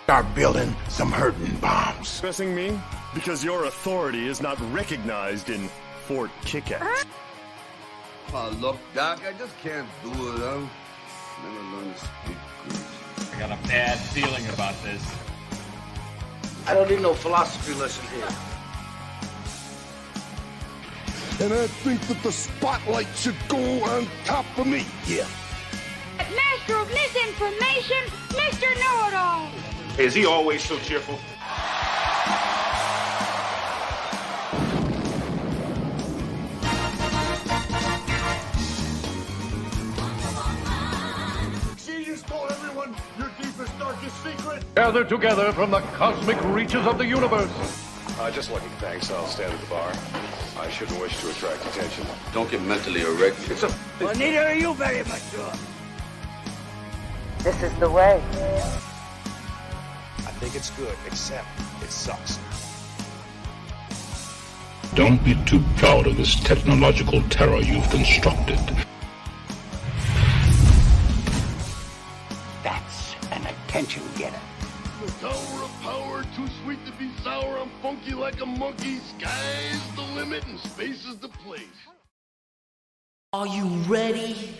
Start building some hurting bombs. Pressing me? Because your authority is not recognized in Fort Kickass. Oh, look, Doc, I just can't do it. I've never learned to speak Greek. I got a bad feeling about this. I don't need no philosophy lesson here. And I think that the spotlight should go on top of me. Yeah. Master of misinformation, Mr. Know-It-All. Is he always so cheerful? See, you told everyone your deepest, darkest secret. Gathered together from the cosmic reaches of the universe. Just looking, thanks. I'll stand at the bar. I shouldn't wish to attract attention. Don't get mentally erect. It's a... Well, neither are you very mature. This is the way. I think it's good, except it sucks. Don't be too proud of this technological terror you've constructed. That's an attention getter. The tower of power, too sweet to be sour. I'm funky like a monkey. Sky's the limit and space is the place. Are you ready?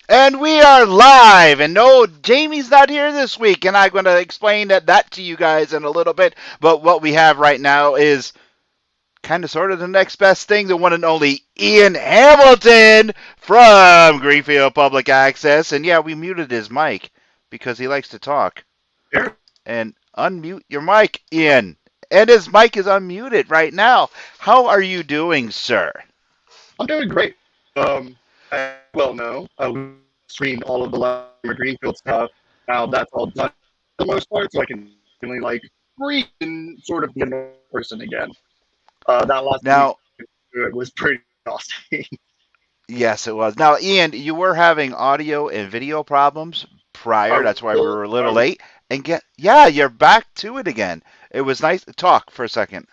And we are live, and no, Jamie's not here this week, and I'm going to explain that to you guys in a little bit, but what we have right now is kind of sort of the next best thing, the one and only Ian Hamilton from Greenfield Public Access, and yeah, we muted his mic because he likes to talk. Here. And unmute your mic, Ian, and his mic is unmuted right now. How are you doing, sir? I'm doing great. I streamed all of the Latimer Greenfield stuff. Now that's all done for the most part, so I can really breathe and sort of be a normal person again. That last week it was pretty exhausting. Yes, it was. Now, Ian, you were having audio and video problems prior. That's why we were a little late. And you're back to it again. It was nice to talk for a second.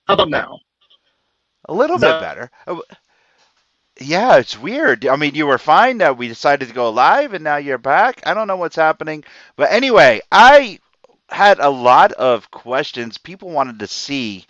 How about now? A little bit better. Yeah, it's weird. I mean, you were fine. We decided to go live, and now you're back. I don't know what's happening. But anyway, I had a lot of questions. People wanted to see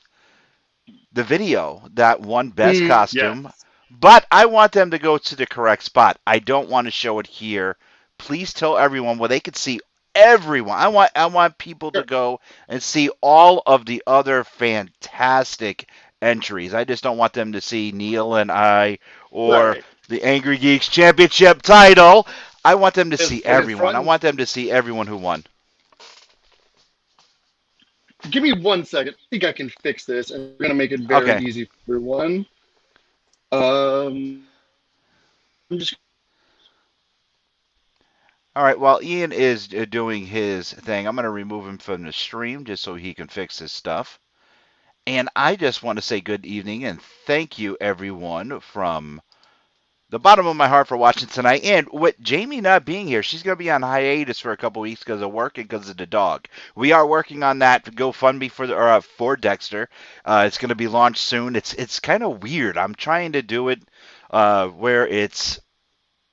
the video that won Best Costume. Yes. But I want them to go to the correct spot. I don't want to show it here. Please tell everyone where they could see everyone. I want people to go and see all of the other fantastic entries. I just don't want them to see Neil and I or the Angrygeeks championship title. I want them to see everyone. I want them to see everyone who won. Give me 1 second. I think I can fix this, and we're going to make it very easy for everyone. I'm just... All right, while Ian is doing his thing, I'm going to remove him from the stream just so he can fix his stuff. And I just want to say good evening and thank you, everyone, from the bottom of my heart for watching tonight. And with Jamie not being here, she's going to be on hiatus for a couple weeks because of work and because of the dog. We are working on that GoFundMe for Dexter. It's going to be launched soon. It's kind of weird. I'm trying to do it where it's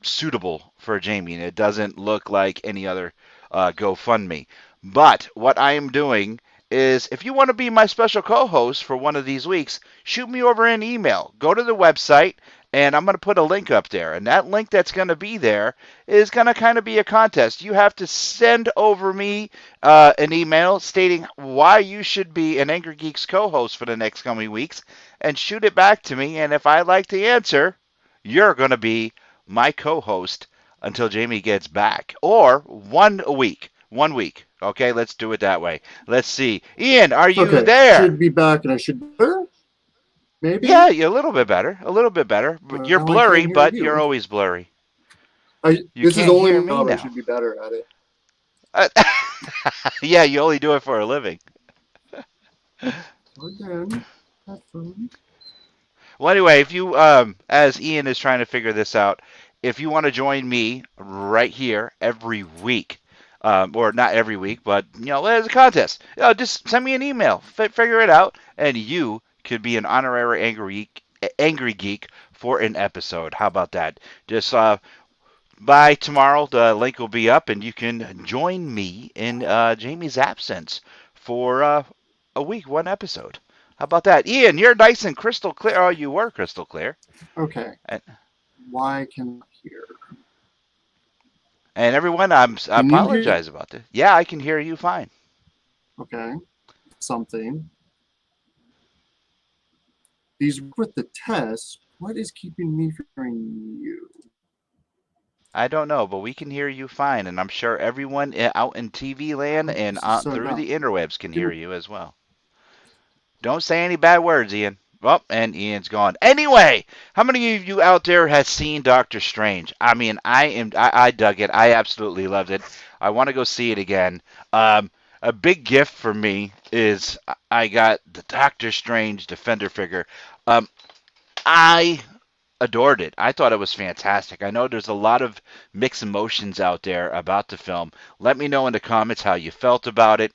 suitable for Jamie, and it doesn't look like any other GoFundMe. But what I am doing is, if you want to be my special co-host for one of these weeks, shoot me over an email. Go to the website, and I'm going to put a link up there. And that link that's going to be there is going to kind of be a contest. You have to send over me an email stating why you should be an Angrygeeks co-host for the next coming weeks, and shoot it back to me. And if I like the answer, you're going to be my co-host until Jamie gets back. Or 1 week. 1 week. Okay, let's do it that way. Let's see. Ian, are you there? I should be back, and I should... Maybe? Yeah, you're a little bit better. A little bit better. You're blurry, but you're always blurry. This is only me now. I should be better at it. Yeah, you only do it for a living. Again, that's fun. Well, anyway, if you, as Ian is trying to figure this out, if you want to join me right here every week, or not every week, but, there's a contest. Just send me an email, figure it out, and you could be an honorary Angry Geek for an episode. How about that? Just by tomorrow, the link will be up, and you can join me in Jamie's absence for a week, one episode. How about that? Ian, you're nice and crystal clear. Oh, you were crystal clear. Okay. Why can I hear? And everyone, I apologize about this. Yeah, I can hear you fine. Okay. Something. These with the test, what is keeping me from hearing you? I don't know, but we can hear you fine, and I'm sure everyone out in TV land and through the interwebs can hear you as well. Don't say any bad words, Ian. Well, and Ian's gone. Anyway, how many of you out there have seen Doctor Strange? I mean, I dug it. I absolutely loved it. I want to go see it again. A big gift for me is I got the Doctor Strange Defender figure. I adored it. I thought it was fantastic. I know there's a lot of mixed emotions out there about the film. Let me know in the comments how you felt about it.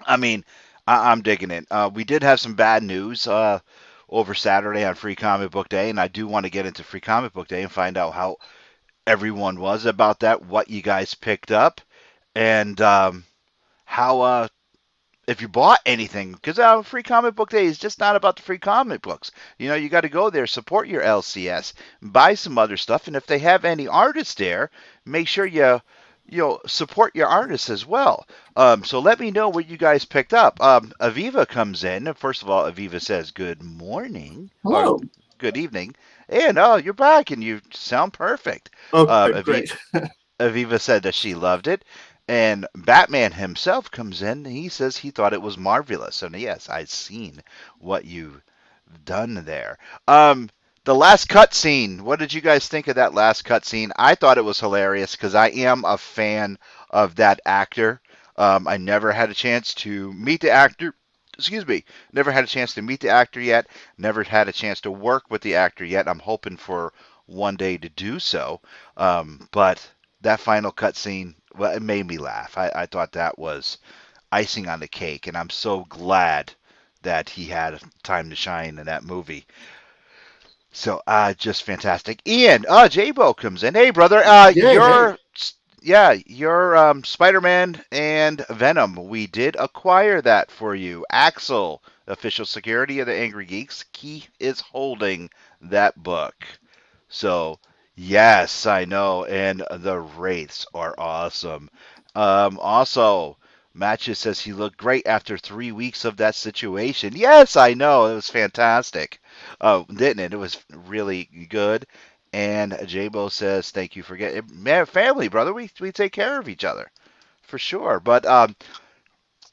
I mean, I'm digging it. We did have some bad news over Saturday on Free Comic Book Day, and I do want to get into Free Comic Book Day and find out how everyone was about that, what you guys picked up, and how if you bought anything, because Free Comic Book Day is just not about the free comic books. You got to go there, support your LCS, buy some other stuff, and if they have any artists there, make sure you support your artists as well. So let me know what you guys picked up. Aviva comes in. First of all, Aviva says good morning. Hello. Or good evening. And you're back, and you sound perfect. Okay, great. Aviva said that she loved it. And Batman himself comes in, and he says he thought it was marvelous. And yes, I've seen what you've done there. The last cutscene. What did you guys think of that last cutscene? I thought it was hilarious because I am a fan of that actor. I never had a chance to meet the actor. Excuse me. Never had a chance to meet the actor yet. Never had a chance to work with the actor yet. I'm hoping for one day to do so. But that final cutscene, well, it made me laugh. I thought that was icing on the cake, and I'm so glad that he had time to shine in that movie. So, just fantastic. Ian, J-Bo comes in. Hey, brother. Your Spider-Man and Venom. We did acquire that for you. Axel, official security of the Angry Geeks. Keith is holding that book. So, yes, I know. And the wraiths are awesome. Also, Matches says he looked great after 3 weeks of that situation. Yes, I know. It was fantastic. Didn't it? It was really good. And J-Bo says, thank you for getting family, brother. We take care of each other. For sure. But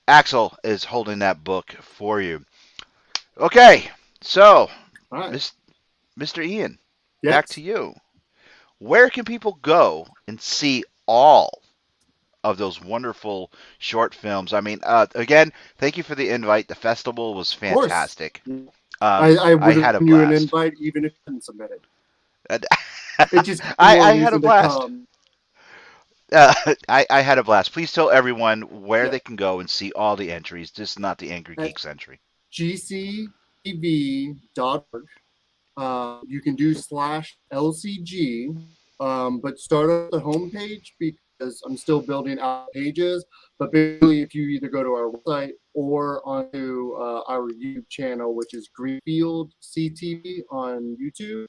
Axel is holding that book for you. Okay. So, right. Mr. Ian, yes. Back to you. Where can people go and see all of those wonderful short films? I mean, again, thank you for the invite. The festival was fantastic. I would have given you an invite even if you didn't submit it. I had a blast. I had a blast. Please tell everyone where they can go and see all the entries, just not the Angry Geeks entry. gctv.org. You can do /LCG, but start at the homepage because I'm still building out pages. But basically, if you either go to our website or onto our YouTube channel, which is Greenfield CTV on YouTube,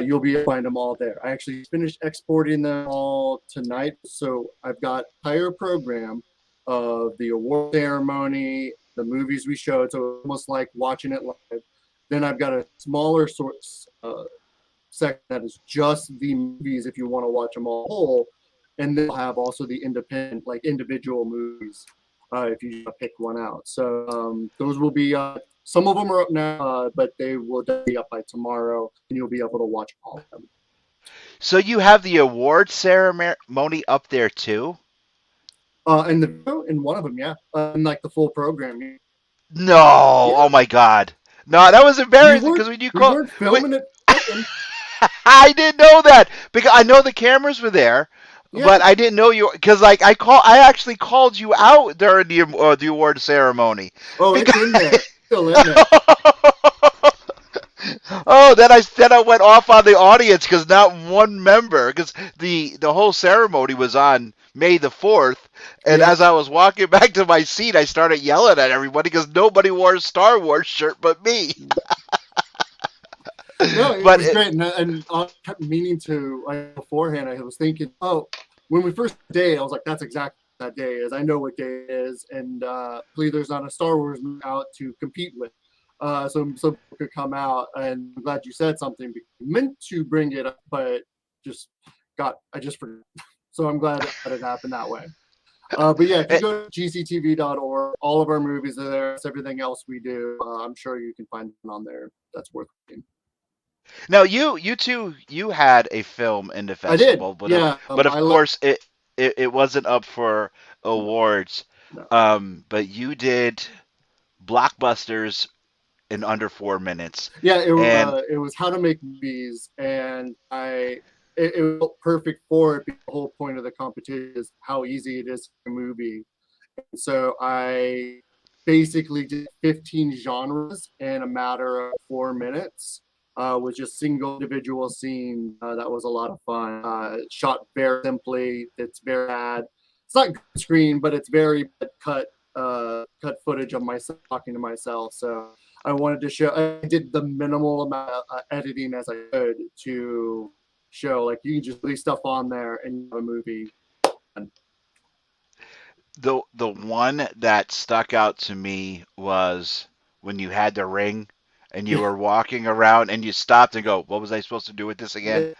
you'll be able to find them all there. I actually finished exporting them all tonight, so I've got an entire program of the award ceremony, the movies we showed, so it's almost like watching it live. Then I've got a smaller section that is just the movies if you want to watch them all whole. And then we'll have also the independent, like individual movies, if you pick one out. So those will be Some of them are up now, but they will be up by tomorrow, and you'll be able to watch all of them. So you have the award ceremony up there too? In one of them, yeah, in like the full program. Yeah. No, yeah. Oh my God, no, that was embarrassing because when you weren't filming it. I didn't know that because I know the cameras were there, yeah. But I didn't know you because like I actually called you out during the award ceremony. Oh, because... it's in there, still in there. Oh, then I went off on the audience because not one member, because the whole ceremony was on May the 4th, and as I was walking back to my seat, I started yelling at everybody because nobody wore a Star Wars shirt but me. No, it was great, and I kept meaning to, beforehand, I was thinking, when we first day, I was like, that's exactly what that day is. I know what day it is, and hopefully there's not a Star Wars movie out to compete with. So people could come out, and I'm glad you said something. I meant to bring it up, but I just forgot. So I'm glad that it happened that way. But yeah, if you go to gctv.org, all of our movies are there. It's everything else we do. I'm sure you can find them on there. That's worth it. Now you two had a film in the festival, I did. But of course it wasn't up for awards. No. But you did blockbusters in under 4 minutes. Yeah, it was How to Make Movies, and it felt perfect for it. The whole point of the competition is how easy it is to make a movie. And so I basically did 15 genres in a matter of 4 minutes. With just single individual scenes. That was a lot of fun. Shot very simply. It's very bad. It's not green screen, but it's very cut footage of myself talking to myself. So I wanted to show. I did the minimal amount of editing as I could to show, like, you can just leave stuff on there and you have a movie. The one that stuck out to me was when you had the ring. And you were walking around, and you stopped and go, "What was I supposed to do with this again?"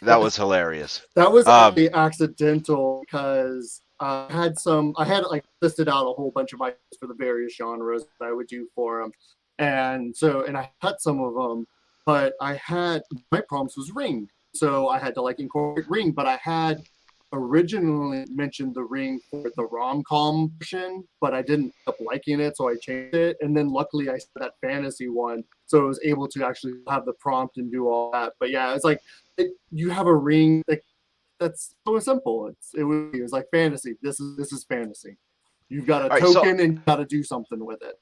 That was hilarious. That was actually accidental because I had listed out a whole bunch of ideas for the various genres that I would do for them, and I cut some of them, but my prompts was ring, so I had to incorporate ring, but I had originally mentioned the ring for the rom-com version, but I didn't end up liking it, so I changed it. And then luckily I said that fantasy one, so I was able to actually have the prompt and do all that. But yeah, it's you have a ring, that's so simple. It was like fantasy. This is fantasy. You've got a token and you got to do something with it.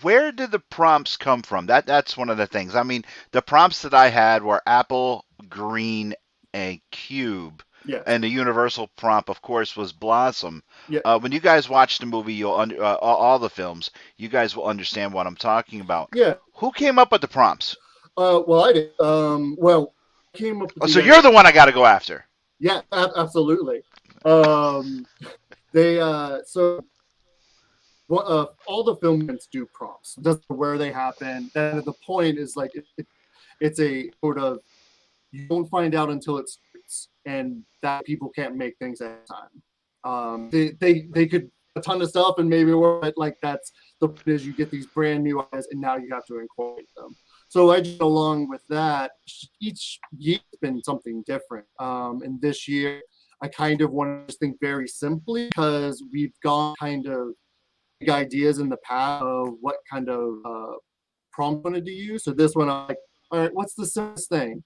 Where did the prompts come from? That's one of the things. I mean, the prompts that I had were apple, green, and cube. Yes. And the universal prompt, of course, was Blossom. Yeah. When you guys watch the movie, you'll all the films, you guys will understand what I'm talking about. Yeah. Who came up with the prompts? Well, I did. Came up with so you're the one I got to go after. Yeah, absolutely. All the films do prompts. It doesn't matter where they happen. And the point is it's a sort of, you don't find out until it starts, and that people can't make things at a time. They could a ton of stuff and maybe work, but that's the point is you get these brand new ideas and now you have to incorporate them. So I just, along with that, each year's been something different. And this year I kind of want to think very simply because we've gone kind of big ideas in the past of what kind of prompt I wanted to use. So this one, I'm like, all right, what's the simplest thing?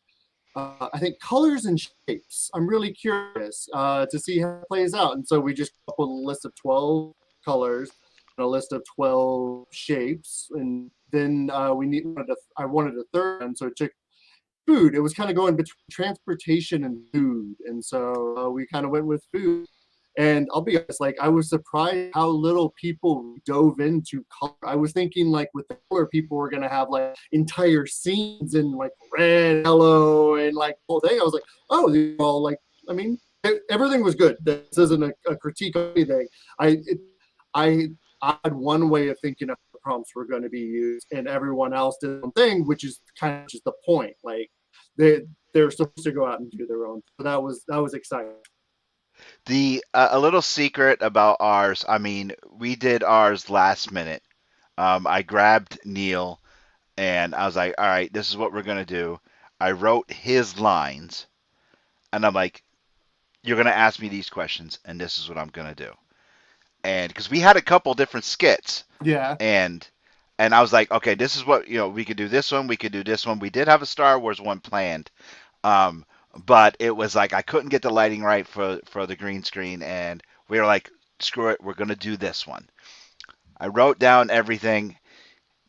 I think colors and shapes. I'm really curious to see how it plays out. And so we just come up with a list of 12 colors and a list of 12 shapes. And then I wanted a third one. So it took food. It was kind of going between transportation and food. And so we kind of went with food. And I'll be honest, I was surprised how little people dove into color. I was thinking with the color, people were going to have entire scenes in red, yellow, and whole thing. I was like, oh, they're all everything was good. This isn't a critique of anything. I had one way of thinking of the prompts were going to be used, and everyone else did one thing, which is kind of just the point. They're supposed to go out and do their own. So that was exciting. A little secret about ours. I mean, we did ours last minute. I grabbed Neil and I was like, all right, this is what we're going to do. I wrote his lines and I'm like, you're going to ask me these questions and this is what I'm going to do. And because we had a couple different skits. Yeah. And I was like, okay, this is what, we could do this one. We could do this one. We did have a Star Wars one planned. But it was like, I couldn't get the lighting right for the green screen. And we were like, screw it. We're going to do this one. I wrote down everything.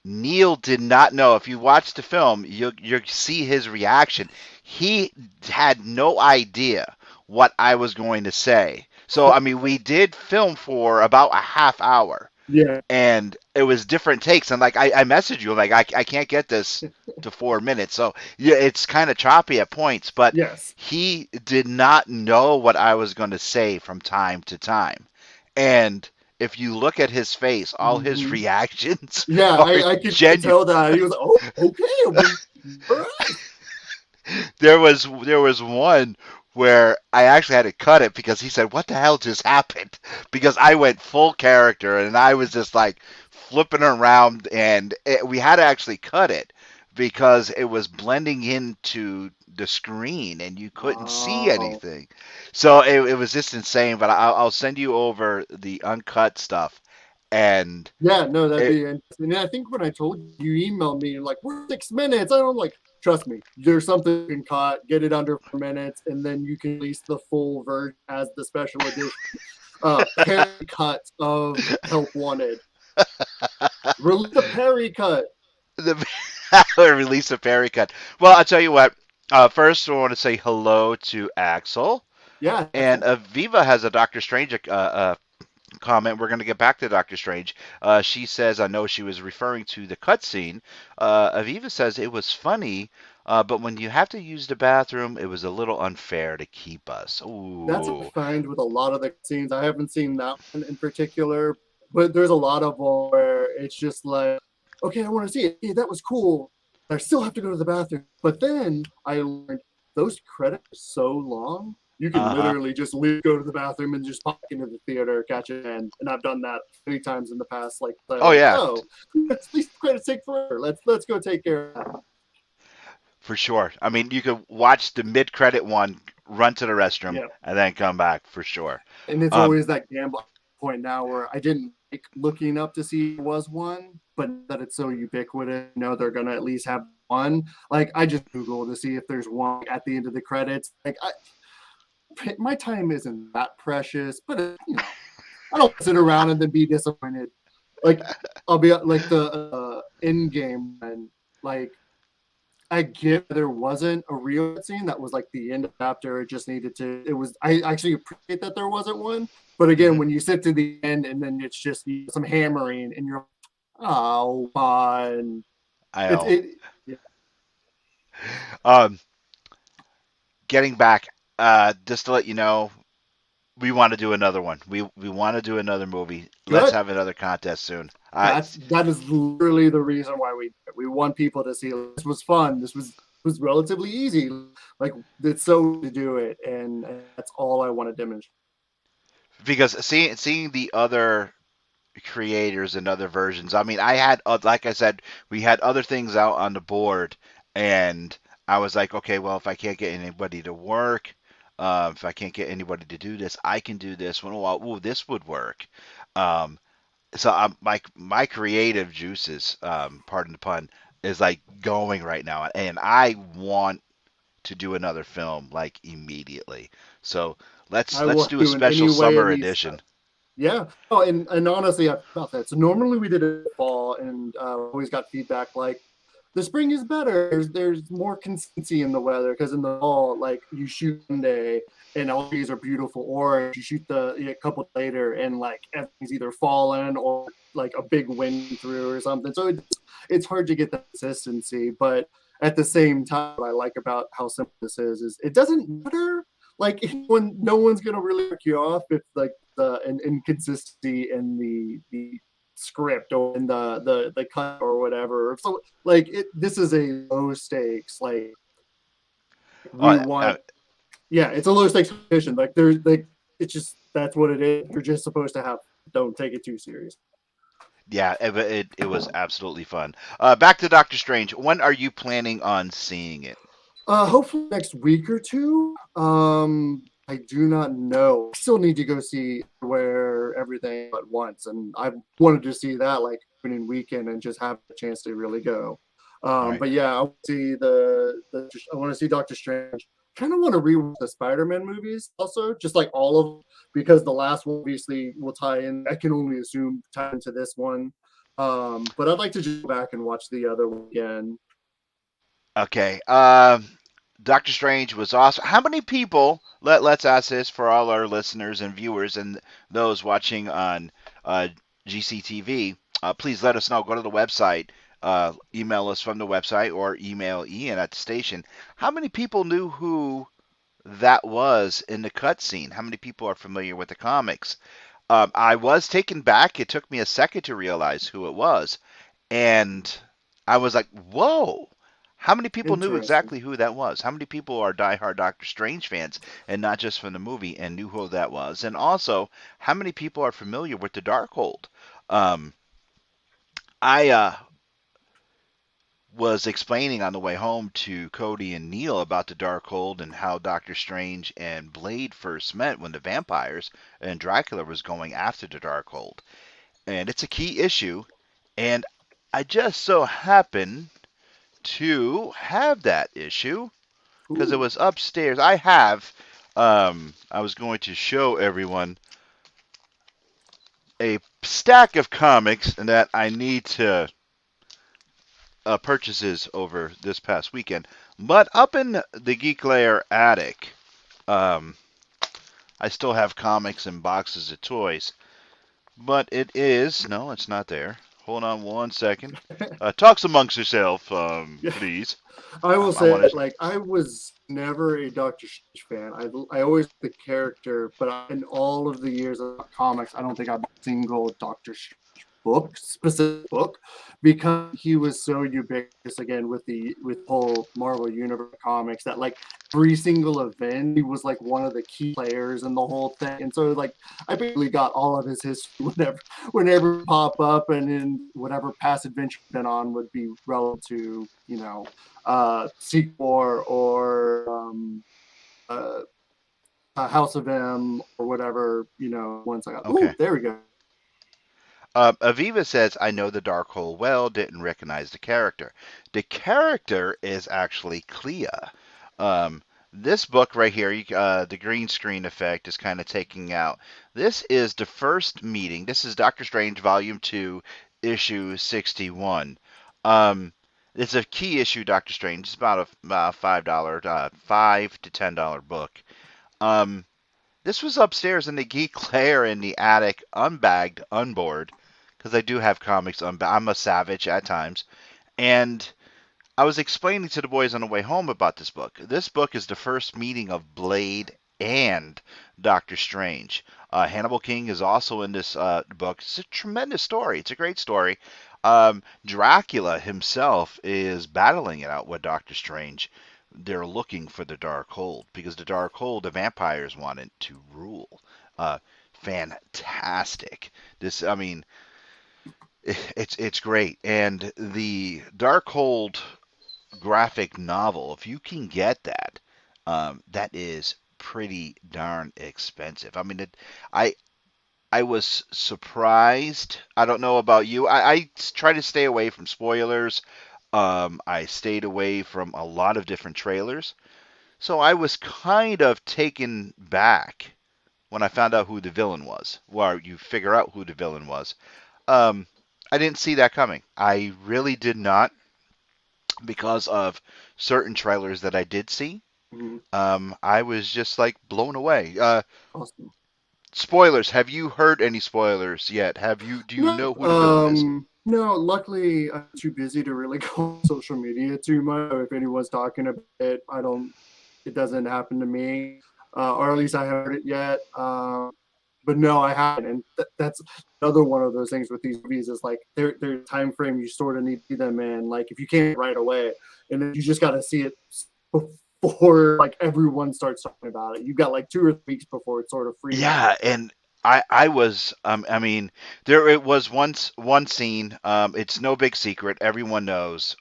Neil did not know. If you watch the film, you'll see his reaction. He had no idea what I was going to say. So, I mean, we did film for about a half hour. Yeah. And it was different takes. And like, I messaged you, like, I can't get this to 4 minutes. So, yeah, it's kind of choppy at points. But yes, he did not know what I was going to say from time to time. And if you look at his face, all his reactions. Yeah, I could tell that. He was like, oh, okay. All right. There was one where I actually had to cut it because he said, what the hell just happened? Because I went full character and I was just like flipping around and we had to actually cut it because it was blending into the screen and you couldn't see anything. So it was just insane, but I'll send you over the uncut stuff. And yeah, no, that'd be interesting. And I think when I told you, you emailed me and like, we're 6 minutes. I'm like, trust me, there's something you can cut, get it under 4 minutes, and then you can release the full version as the special edition. Perry cut of Help Wanted. Release the Perry cut. Release the Perry cut. Well, I'll tell you what. First, I want to say hello to Axel. Yeah. And Aviva has a Doctor Strange comment. We're going to get back to Doctor Strange. She says, I know she was referring to the cutscene. Aviva says it was funny, but when you have to use the bathroom, it was a little unfair to keep us. Ooh. That's what I find with a lot of the scenes. I haven't seen that one in particular, but there's a lot of them where it's just like, okay, I want to see it. Hey, that was cool. I still have to go to the bathroom. But then I learned those credits are so long. You can literally just go to the bathroom and just pop into the theater, catch it, and I've done that many times in the past. Like, at least credits take forever. Let's go take care of that. For sure. I mean, you could watch the mid-credit one, run to the restroom, and then come back for sure. And it's always that gamble point now where I didn't like looking up to see if there was one, but that it's so ubiquitous, they're gonna at least have one. Like, I just Google to see if there's one at the end of the credits. Like, my time isn't that precious, but I don't sit around and then be disappointed. Like, I'll be like the end game, and like I get there wasn't a real scene that was like the end chapter. It just needed to. It was. I actually appreciate that there wasn't one, but again, when you sit to the end and then it's just some hammering, and you're, oh, fun. I know. Getting back. Just to let you know, we want to do another one. We want to do another movie. Good. Let's have another contest soon. That is literally the reason why we want people to see. This was fun. This was relatively easy. Like, it's so to do it, and that's all I want to demonstrate. Because seeing the other creators and other versions. I mean, I had, like I said, we had other things out on the board, and I was like, okay, well, if I can't get anybody to work. If I can't get anybody to do this, I can do this one. Oh, this would work. So my creative juices, pardon the pun, is like going right now, and I want to do another film like immediately. So let's do a special summer edition. Yeah. Oh, and honestly, I felt that. So normally we did it in the fall, and always got feedback like, the spring is better. There's more consistency in the weather because in the fall, like, you shoot one day and all these are beautiful orange. You shoot a couple later and like everything's either fallen or like a big wind through or something. So it's hard to get the consistency. But at the same time, what I like about how simple this is it doesn't matter. Like, when no one's gonna really work you off if like an inconsistency in the script or in the cut or whatever. So like this is a low stakes, like it's a low stakes competition. Like, there's like, it's just, that's what it is. You're just supposed to have, don't take it too serious. Yeah, it was absolutely fun. Back to Doctor Strange. When are you planning on seeing it? Hopefully next week or two. I do not know. I still need to go see where everything at once, and I wanted to see that like opening weekend and just have a chance to really go. Right. But yeah, I want to see I want to see Doctor Strange. Kind of want to rewatch the Spider-Man movies also, just like all of them, because the last one obviously will tie in. I can only assume tie into this one. But I'd like to just go back and watch the other one again. Okay. Doctor Strange was awesome. How many people? Let's ask this for all our listeners and viewers and those watching on GCTV. Please let us know. Go to the website. Email us from the website or email Ian at the station. How many people knew who that was in the cutscene? How many people are familiar with the comics? I was taken back. It took me a second to realize who it was. And I was like, whoa. How many people knew exactly who that was? How many people are diehard Doctor Strange fans and not just from the movie and knew who that was? And also, how many people are familiar with the Darkhold? I was explaining on the way home to Cody and Neil about the Darkhold and how Doctor Strange and Blade first met when the vampires and Dracula was going after the Darkhold. And it's a key issue, and I just so happen to have that issue because it was upstairs. I was going to show everyone a stack of comics that I need to purchases over this past weekend. But up in the Geek Lair attic, I still have comics and boxes of toys. But it's not there. Hold on one second. Talks amongst yourself, please. I will say, I was never a Doctor Strange fan. I always the character, but in all of the years of comics, I don't think I've a single Doctor Strange specific book, because he was so ubiquitous again with whole Marvel Universe comics that like every single event he was like one of the key players in the whole thing. And so like I basically got all of his history whenever pop up, and in whatever past adventure he'd been on would be relevant to Secret War or House of M or whatever, once I got there we go. Aviva says, I know the Darkhold well, didn't recognize the character. The character is actually Clea. This book right here, the green screen effect is kind of taking out. This is the first meeting. This is Doctor Strange Volume 2, Issue 61. It's a key issue, Doctor Strange. It's about a $5 to $10 book. This was upstairs in the Geek Lair in the attic, unbagged, unboard, because I do have comics. I'm a savage at times. And I was explaining to the boys on the way home about this book. This book is the first meeting of Blade and Doctor Strange. Hannibal King is also in this book. It's a tremendous story. It's a great story. Dracula himself is battling it out with Doctor Strange. They're looking for the Darkhold because the Darkhold, the vampires wanted to rule. Fantastic. It's great. And the Darkhold graphic novel, if you can get that, that is pretty darn expensive. I was surprised. I don't know about you. I try to stay away from spoilers. I stayed away from a lot of different trailers. So I was kind of taken back when I found out who the villain was. Well, you figure out who the villain was. I didn't see that coming. I really did not, because of certain trailers that I did see. Mm-hmm. I was just like blown away. Awesome. Spoilers. Have you heard any spoilers yet? Do you know who the villain is? No, luckily I'm too busy to really go on social media too much. If anyone's talking about it, it doesn't happen to me, or at least I haven't heard it yet. But no, I haven't, and that's another one of those things with these movies is like their time frame. You sort of need to see them in. Like if you can't right away, and then you just got to see it before like everyone starts talking about it. You've got like 2 or 3 weeks before it's sort of free. Yeah, and I was I mean there it was once one scene. It's no big secret. Everyone knows.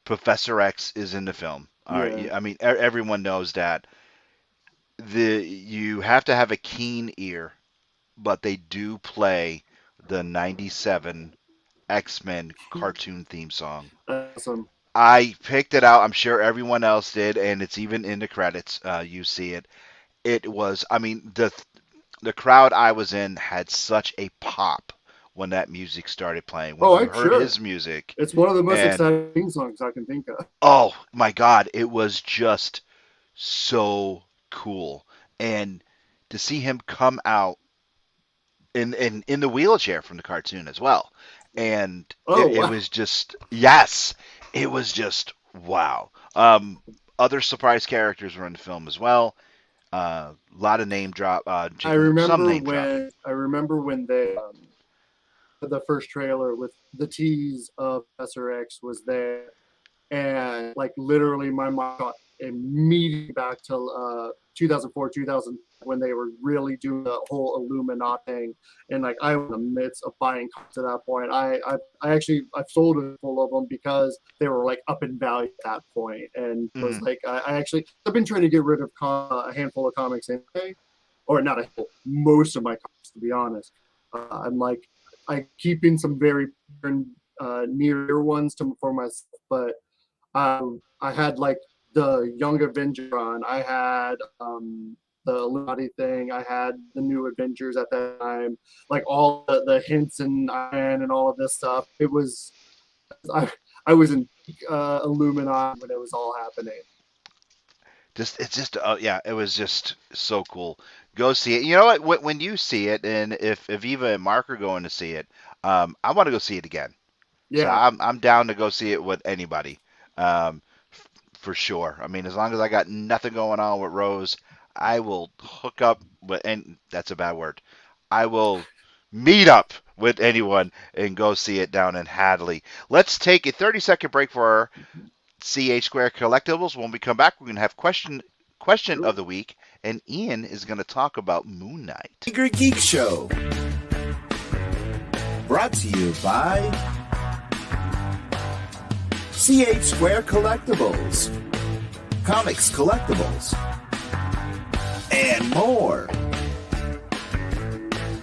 Professor X is in the film. All right. Yeah. I mean everyone knows that. You have to have a keen ear, but they do play the '97 X-Men cartoon theme song. Awesome. I picked it out. I'm sure everyone else did, and it's even in the credits. You see it. It was. I mean, the crowd I was in had such a pop when that music started playing. When you heard his music, it's one of the most exciting songs I can think of. Oh my God, it was just so cool, and to see him come out in the wheelchair from the cartoon as well, and it was just it was just wow. Other surprise characters were in the film as well. A lot of name drop. I remember when they the first trailer with the tease of Professor X was there, and like literally my mind got immediately back to 2004, 2000 when they were really doing the whole Illuminati thing, and like I was in the midst of buying cards at that point. I've sold a full of them because they were like up in value at that point, and it was like I've been trying to get rid of a handful of comics anyway, or not a handful, most of my comics to be honest. I'm keeping some very near ones for myself, but I had like the Young Avenger run. I had the Illuminati thing. I had the New Avengers at that time. Like all the hints and Iron and all of this stuff. It was I was in Illuminati when it was all happening. It was just so cool. Go see it. You know what? When you see it, and if Eva and Mark are going to see it, I want to go see it again. Yeah, so I'm down to go see it with anybody, for sure. I mean, as long as I got nothing going on with Rose, I will hook up with, and that's a bad word. I will meet up with anyone and go see it down in Hadley. Let's take a 30-second break for our CH Square Collectibles. When we come back, we're going to have question of the week, and Ian is going to talk about Moon Knight. Angrygeeks Show, brought to you by CH Square Collectibles, Comics Collectibles, and more.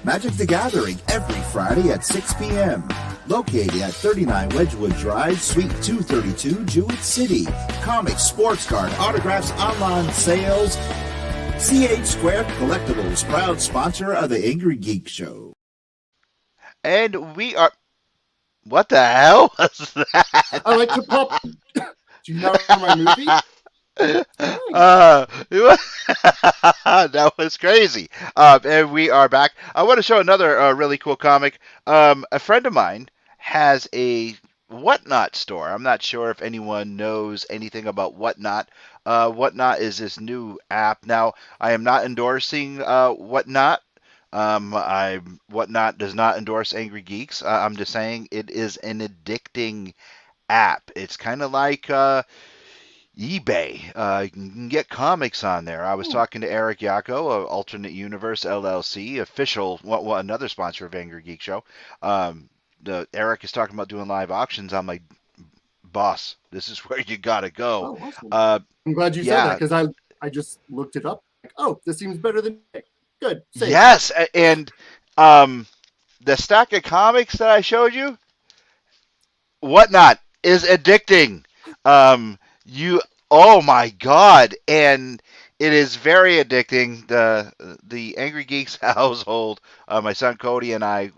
Magic the Gathering every Friday at 6 p.m. Located at 39 Wedgwood Drive, Suite 232, Jewett City. Comics, sports card, autographs, online sales. CH Square Collectibles, proud sponsor of the Angrygeeks Show. And we are... What the hell was that? I like to pop... Do you know my movie? That was crazy. And we are back. I want to show another really cool comic. A friend of mine has a Whatnot store. I'm not sure if anyone knows anything about Whatnot. Whatnot is this new app. Now, I am not endorsing Whatnot. Whatnot does not endorse Angrygeeks. I'm just saying it is an addicting app. It's kind of like eBay. You can get comics on there. I was talking to Eric Yako of Alternate Universe LLC, official, another sponsor of Angrygeeks Show. Eric is talking about doing live auctions. I'm like, boss, this is where you gotta go. Oh, awesome. I'm glad you said that because I just looked it up. Like, oh, this seems better than good. Safe. Yes, and the stack of comics that I showed you, Whatnot is addicting. Oh my God, and it is very addicting. The Angrygeeks household, my son Cody and I,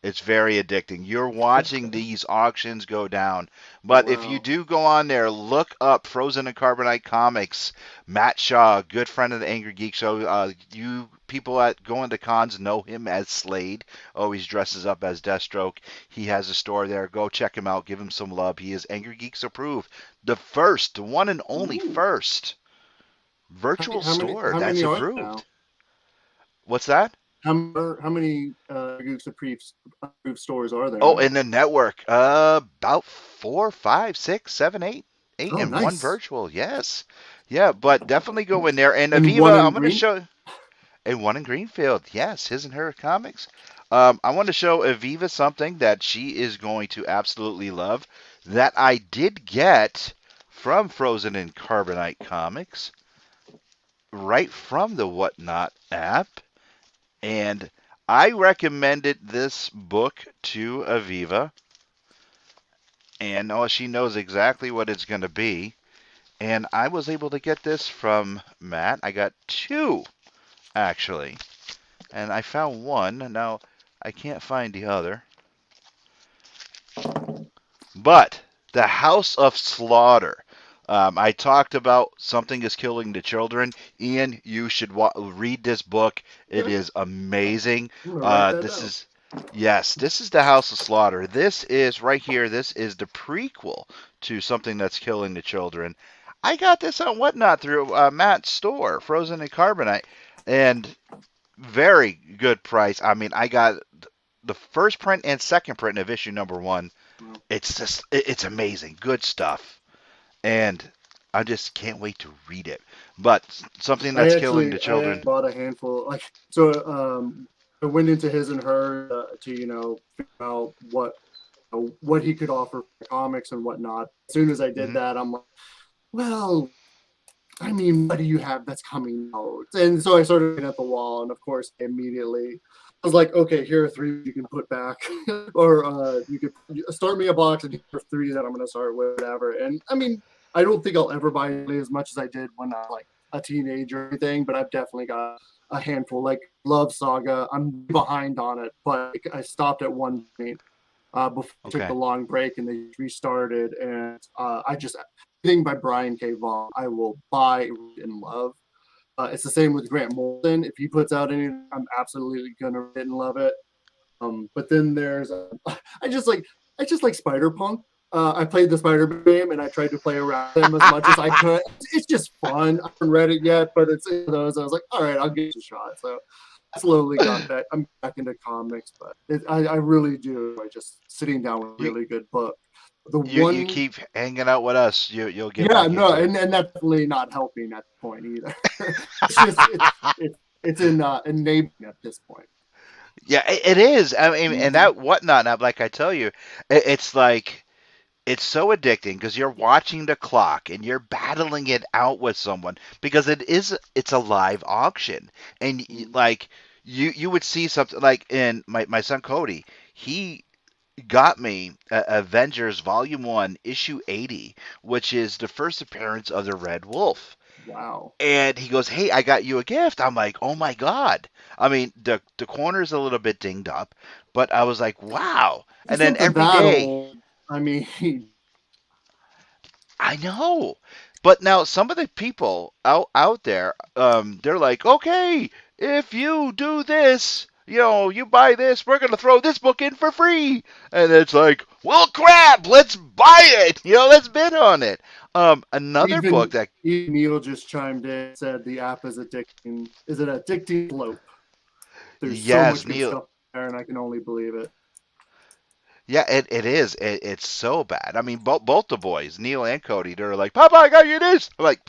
it's very addicting. You're watching these auctions go down. But if you do go on there, look up Frozen and Carbonite Comics. Matt Shaw, good friend of the Angrygeeks Show. You people that go into cons know him as Slade. Always dresses up as Deathstroke. He has a store there. Go check him out. Give him some love. He is Angrygeeks approved. The one and only first virtual store that's approved. What's that? How many Gooks approved stores are there? Oh, in the network, about 4, 5, 6, 7, 8 and nice. One virtual. Yes, yeah, but definitely go in there. And Aviva, I'm going to show. and one in Greenfield. Yes, his and her comics. I want to show Aviva something that she is going to absolutely love that I did get from Frozen and Carbonite Comics, right from the Whatnot app. And I recommended this book to Aviva. And she knows exactly what it's going to be. And I was able to get this from Matt. I got 2, actually. And I found one. Now, I can't find the other. But the House of Slaughter. I talked about Something is Killing the Children. Ian, you should read this book. It is amazing. This is the House of Slaughter. This is right here. This is the prequel to Something That's Killing the Children. I got this on Whatnot through Matt's store, Frozen and Carbonite, and very good price. I mean, I got the first print and second print of issue number 1. It's amazing. Good stuff. And I just can't wait to read it. But Something That's Killing the Children. I bought a handful. I went into his and her to figure out what he could offer for comics and whatnot. As soon as I did that, I'm like, well, I mean, what do you have that's coming out? And so I started looking at the wall, and of course, immediately I was like, okay, here are 3 you can put back, or you could start me a box and here are 3 that I'm going to start with, whatever. And I mean, I don't think I'll ever buy as much as I did when I was like a teenager or anything, but I've definitely got a handful. Like Love Saga, I'm behind on it, but I stopped at one point before I took the long break and they restarted, and I just anything by Brian K. Vaughan, I will buy, read, and love. It's the same with Grant Morrison. If he puts out anything, I'm absolutely gonna read and love it. But then there's I just like Spider-Punk. I played the Spider-Man game and I tried to play around them as much as I could. It's just fun. I haven't read it yet, but it's in those. I was like, all right, I'll give it a shot. So I slowly got that. I'm back into comics, but I really do. I just sitting down with a really good book. You keep hanging out with us, you'll get. Yeah, no, and that's definitely not helping at the point either. It's just it's enabling at this point. Yeah, it is. I mean, and that Whatnot, like I tell you, it's like it's so addicting because you're watching the clock and you're battling it out with someone because it's a live auction, and like you would see something like in my son Cody, he got me Avengers Volume 1, Issue 80, which is the first appearance of the Red Wolf. Wow. And he goes, hey, I got you a gift. I'm like, oh my God. I mean, the corner's a little bit dinged up, but I was like, wow. And then every day. I mean. I know. But now some of the people out there, they're like, okay, if you do this, you buy this, we're going to throw this book in for free. And it's like, well, crap, let's buy it. Let's bid on it. Another book that... Neil just chimed in, said the app is addicting. Is it addicting slope? There's so much good stuff there, and I can only believe it. Yeah, it is. It's so bad. I mean, both the boys, Neil and Cody, they're like, Papa, I got you this. I'm like,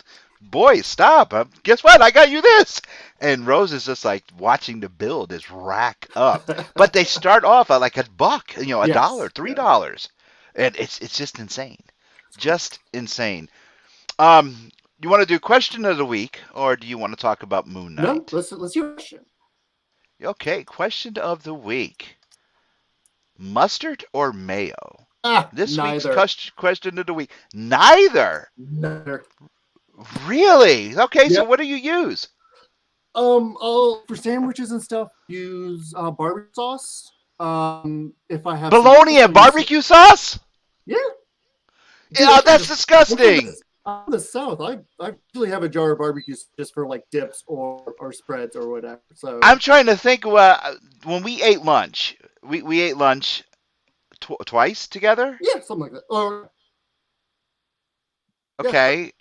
boys, stop. Guess what? I got you this. And Rose is just like watching the bill just rack up. But they start off at like $1, $1, $3. And it's just insane. Just insane. You want to do question of the week, or do you want to talk about Moon Knight? No, let's do a question. Okay, question of the week. Mustard or mayo? This neither. Week's question of the week. Neither. Neither. Really? Okay, so what do you use? I'll for sandwiches and stuff use barbecue sauce. If I have bologna and barbecue sauce? Yeah. Yeah, that's disgusting. I'm in the South. I usually have a jar of barbecue just for like dips or spreads or whatever. So I'm trying to think. When we ate lunch, we ate lunch twice together. Yeah, something like that. Or okay.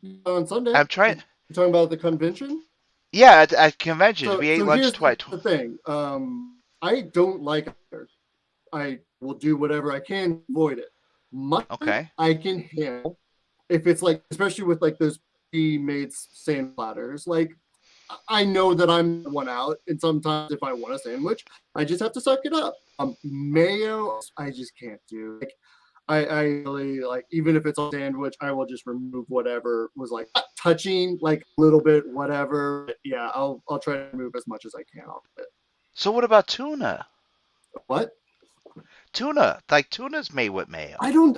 Yeah. On Sunday. I'm trying. You talking about the convention? Yeah, at conventions we ate lunch twice. The thing. I don't like it. I will do whatever I can to avoid it. Okay. I can handle if it's like, especially with like those pre-made sand platters. Like I know that I'm one out, and sometimes if I want a sandwich, I just have to suck it up. Mayo, I just can't do. Like, I really like, even if it's a sandwich, I will just remove whatever was like touching, like a little bit, whatever. But yeah, I'll try to remove as much as I can off it. So what about tuna? What? Tuna, like tuna's made with mayo. I don't.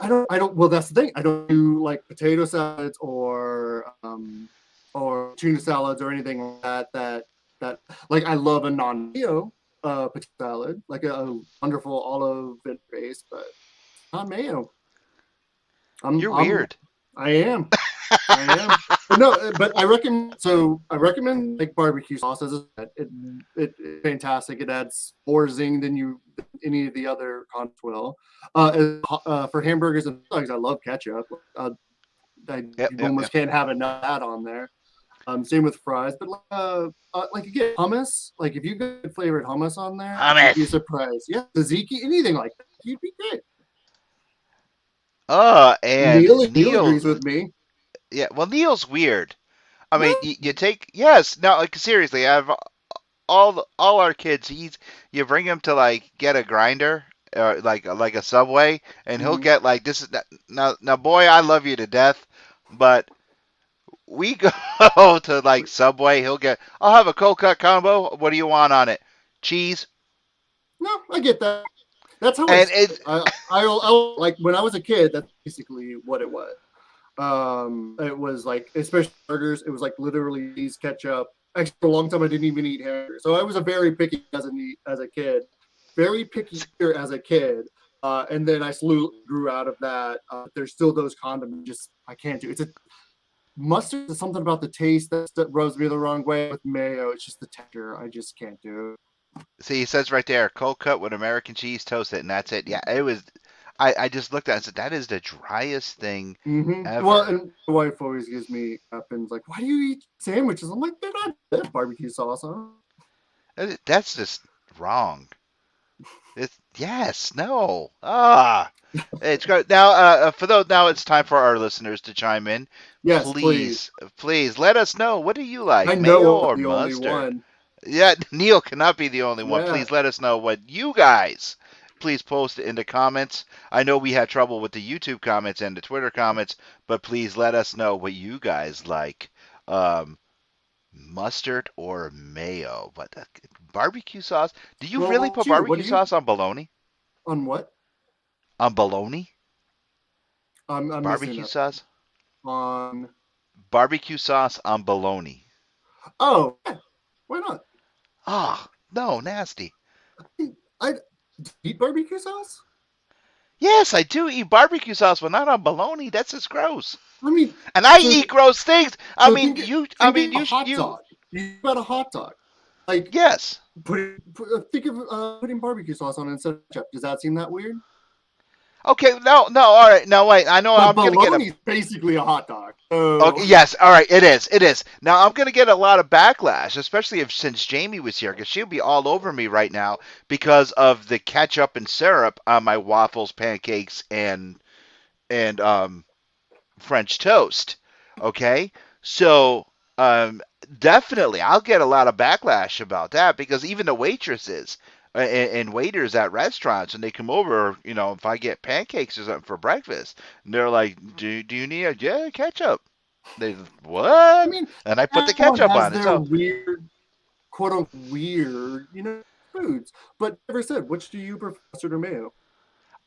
Well, that's the thing. I don't do like potato salads or tuna salads or anything like that. That like I love a non-mayo potato salad, like a wonderful olive base, but not mayo. You're weird. I am. But no, but I recommend like barbecue sauce as it's fantastic. It adds more zing than any of the other condiments will. For hamburgers and dogs, I love ketchup. You almost can't have enough of that on there. Same with fries, but like you get hummus. Like if you get flavored hummus on there, you'd be surprised. Yeah, tzatziki, anything like that, you'd be great. And Neil agrees with me. Yeah, well, Neil's weird. I mean, you take no, like seriously, I have all our kids. You bring him to like get a grinder, or like a Subway, and he'll get like this is now, boy, I love you to death, but we go to like Subway. I'll have a cold cut combo. What do you want on it? Cheese. No, I get that. That's how I'll like when I was a kid. That's basically what it was. It was like, especially burgers, it was like literally cheese, ketchup. Actually, for a long time, I didn't even eat hamburgers. So I was a very picky as a kid, very picky eater as a kid. And then I slowly grew out of that. There's still those condiments. Just I can't do. It's a mustard. Is something about the taste that rubs me the wrong way. With mayo, it's just the texture. I just can't do. See, it says right there, cold cut with American cheese, toast it, and that's it. Yeah, it was. I just looked at it and said, that is the driest thing ever. Well, and my wife always gives me up and like, why do you eat sandwiches? I'm like, they're not that barbecue sauce on. That's just wrong. It's no. It's good. Now, now it's time for our listeners to chime in. Yes, please let us know. What do you like? I mayo know or the mustard? Only one. Yeah, Neil cannot be the only one. Yeah. Please let us know what you guys. Please post it in the comments. I know we had trouble with the YouTube comments and the Twitter comments, but please let us know what you guys like. Mustard or mayo? But barbecue sauce? Do you really put barbecue sauce on bologna? On what? On bologna? I'm barbecue sauce? On barbecue sauce on bologna. Oh, yeah. Why not? Oh, no, nasty. I eat barbecue sauce? Yes, I do eat barbecue sauce, but not on bologna. That's just gross. I mean, and I eat gross things. I mean, you got a hot dog. Like, yes. Think of putting barbecue sauce on instead of ketchup. Does that seem that weird? Okay, no, all right. Now wait, I know I'm gonna get basically a hot dog. Okay, yes, all right, it is. Now I'm gonna get a lot of backlash, especially since Jamie was here, because she'll be all over me right now because of the ketchup and syrup on my waffles, pancakes, and French toast. Okay, so definitely I'll get a lot of backlash about that, because even the waitresses and waiters at restaurants, and they come over, if I get pancakes or something for breakfast, and they're like, do you need ketchup? They, what? I mean, and I put the ketchup on it. So weird, quote unquote weird, foods. But never said, which do you prefer, mustard or mayo?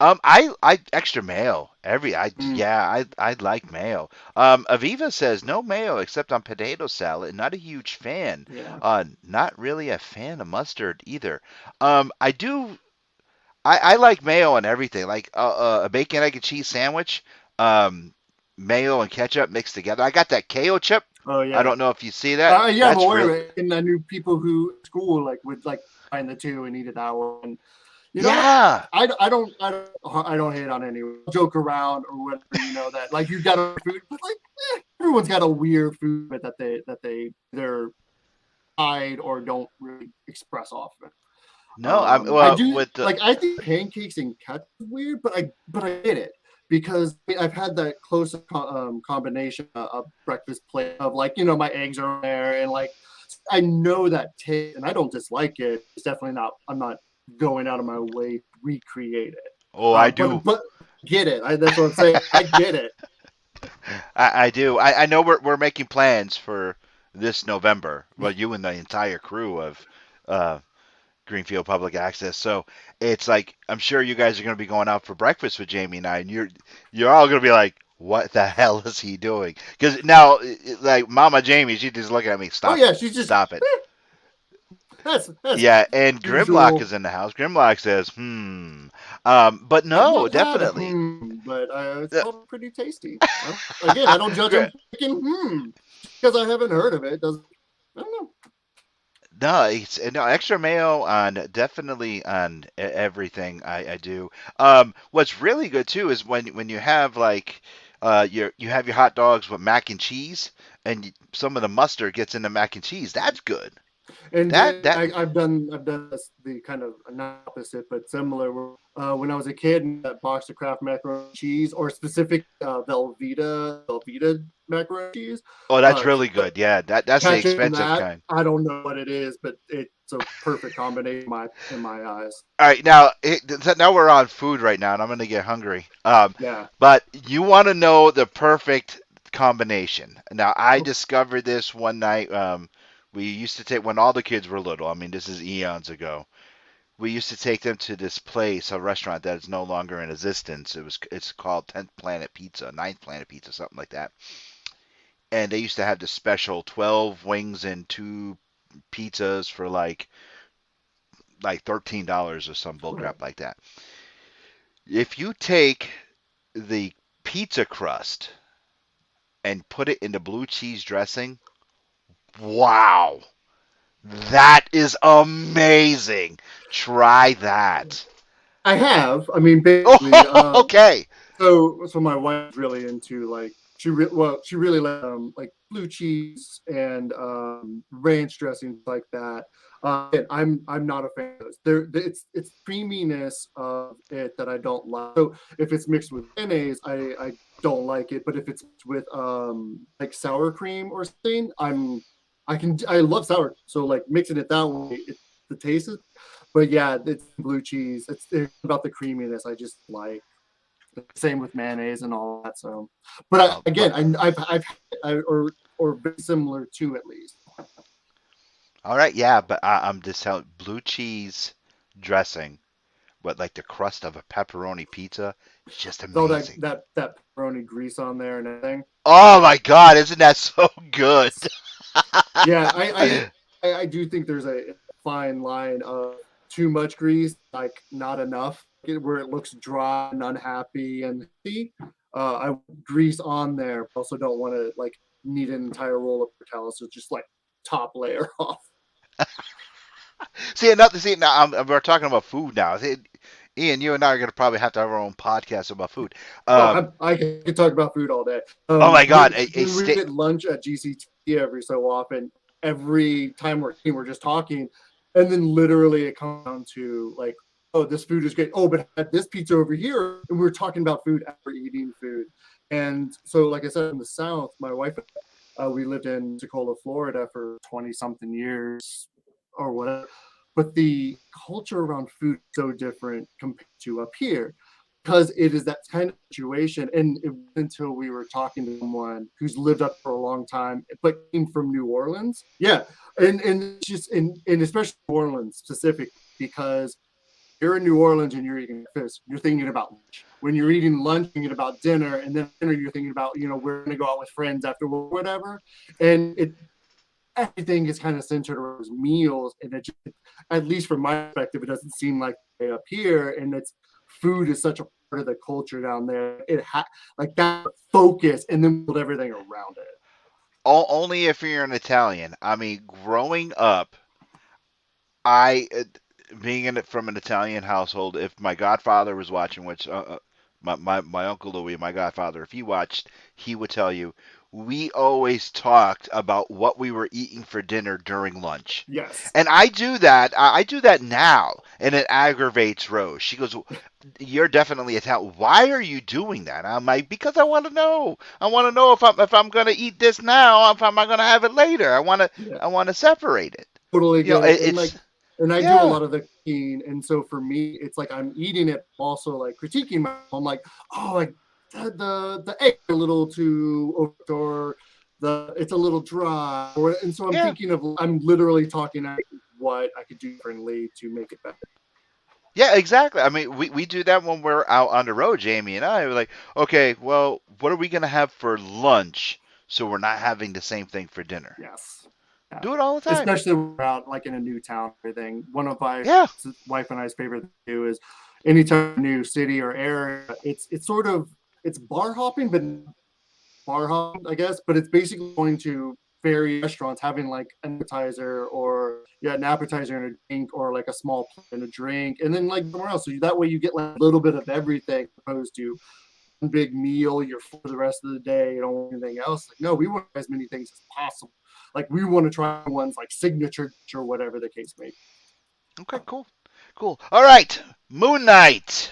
I extra mayo. I like mayo. Aviva says no mayo except on potato salad. Not a huge fan. Yeah. Not really a fan of mustard either. I like mayo on everything. Like a bacon, egg, and cheese sandwich. Mayo and ketchup mixed together. I got that KO chip. Oh yeah. I don't know if you see that. Yeah, but and I knew people who at school would find the two and eat it that way. And, I don't hate on anyone. I'll joke around or whatever, that you got a food, but everyone's got a weird food that they either hide or don't really express often. No, I think pancakes and ketchup is weird, but I get it, because I've had that close combination of breakfast plate of my eggs are there and I know that taste, and I don't dislike it. It's definitely not. I'm not going out of my way to recreate it. Oh, I do. But get it. That's what I'm saying. I get it. I do. I know we're making plans for this November. Well, you and the entire crew of Greenfield Public Access. So it's like I'm sure you guys are going to be going out for breakfast with Jamie and I, and you're all going to be like, "What the hell is he doing?" Because now, like Mama Jamie, she's just looking at me. Stop. Oh yeah, she's just stop it. That's yeah, and usual. Grimlock is in the house. Grimlock says, but no, definitely. But it's all pretty tasty. Again, I don't judge him thinking, because I haven't heard of it. I don't know. No, no extra mayo on definitely on everything I do. What's really good too is when you have like you have your hot dogs with mac and cheese, and some of the mustard gets in the mac and cheese. That's good. And I've done this, the kind of not opposite but similar. When I was a kid, that box of Kraft macaroni and cheese, or specific Velveeta macaroni and cheese. Oh, that's really good. Yeah, that's the expensive kind. I don't know what it is, but it's a perfect combination in my eyes. All right, now we're on food right now, and I'm gonna get hungry. Yeah. But you want to know the perfect combination. Now, I discovered this one night. We used to take, when all the kids were little, I mean, this is eons ago, we used to take them to this place, a restaurant that is no longer in existence. It's called 10th Planet Pizza, 9th Planet Pizza, something like that. And they used to have the special 12 wings and 2 pizzas for like $13 or some bullcrap like that. If you take the pizza crust and put it in the blue cheese dressing, wow, that is amazing. Try that. I have. I mean, basically. Okay. So my wife's really into like she really like blue cheese and ranch dressings like that. And I'm not a fan of those. It's creaminess of it that I don't like. So if it's mixed with mayonnaise, I don't like it. But if it's with like sour cream or something, I love sour, so like mixing it that way, the taste is. But yeah, it's blue cheese. It's about the creaminess. I just like. Same with mayonnaise and all that. So, but I've or similar to at least. All right, yeah, but I'm just telling, blue cheese dressing, but like the crust of a pepperoni pizza, it's just amazing. So that pepperoni grease on there and everything. Oh my God, isn't that so good? Yeah, I do think there's a fine line of too much grease, like not enough, where it looks dry and unhappy and I grease on there. Also don't want to like need an entire roll of Nutella, so just like top layer off. Now we're talking about food now. Ian, you and I are going to probably have to have our own podcast about food. I can talk about food all day. Oh my God. We get lunch at GCT every so often. Every time we're just talking. And then literally it comes down to like, oh, this food is great. Oh, but I had this pizza over here. And we're talking about food after eating food. And so, like I said, in the South, my wife, we lived in Pensacola, Florida for 20-something years or whatever. But the culture around food is so different compared to up here, because it is that kind of situation. And until we were talking to someone who's lived up for a long time, but came from New Orleans. Yeah. And just and especially New Orleans specific, because you're in New Orleans and you're eating breakfast, you're thinking about lunch. When you're eating lunch, you're thinking about dinner, and then dinner, you're thinking about, we're going to go out with friends after work, whatever. And everything is kind of centered around meals. And it just, at least from my perspective, it doesn't seem like they up here. And food is such a part of the culture down there. It like that focus, and then build everything around it. Only if you're an Italian. I mean, growing up, being from an Italian household, if my godfather was watching, which my Uncle Louis, my godfather, if he watched, he would tell you we always talked about what we were eating for dinner during lunch. Yes. And I do that. I do that now, and it aggravates Rose. She goes, "You're definitely Italian. Why are you doing that?" I'm like, "Because I want to know. I want to know if I'm going to eat this now, if I'm going to have it later. I want to separate it." Totally You know, get it. it's And I do a lot of the cooking, and so for me, it's like I'm eating it, also like critiquing myself. I'm like, oh, like the egg a little too over, or it's a little dry, and so I'm thinking of, I'm literally talking about what I could do differently to make it better. Yeah, exactly. I mean, we do that when we're out on the road, Jamie and I. We're like, okay, well, what are we going to have for lunch so we're not having the same thing for dinner? Yes. Yeah. Do it all the time. Especially when we're out like in a new town, everything. One of my wife and I's favorite thing to do is anytime a new city or area, it's sort of, it's bar hopping, but bar hopping, I guess, but it's basically going to various restaurants, having like an appetizer or an appetizer and a drink, or like a small plate and a drink, and then like somewhere else. So that way you get like a little bit of everything, opposed to one big meal, you're full the rest of the day, you don't want anything else. Like, no, we want as many things as possible. Like, we want to try ones like signature or whatever the case may be. Okay, cool. All right, Moon Knight.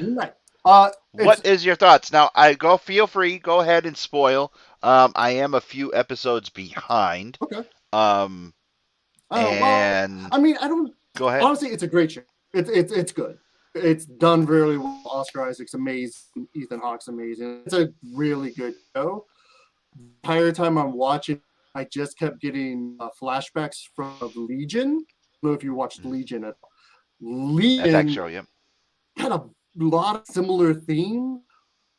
What is your thoughts? Now, feel free, go ahead and spoil. I am a few episodes behind. Okay. And well, I mean, I don't. Go ahead. Honestly, it's a great show. It's good. It's done really well. Oscar Isaac's amazing. Ethan Hawke's amazing. It's a really good show. The entire time I'm watching, I just kept getting flashbacks from Legion. I don't know if you watched Legion at all. Legion FX show, yep. Had a lot of similar themes,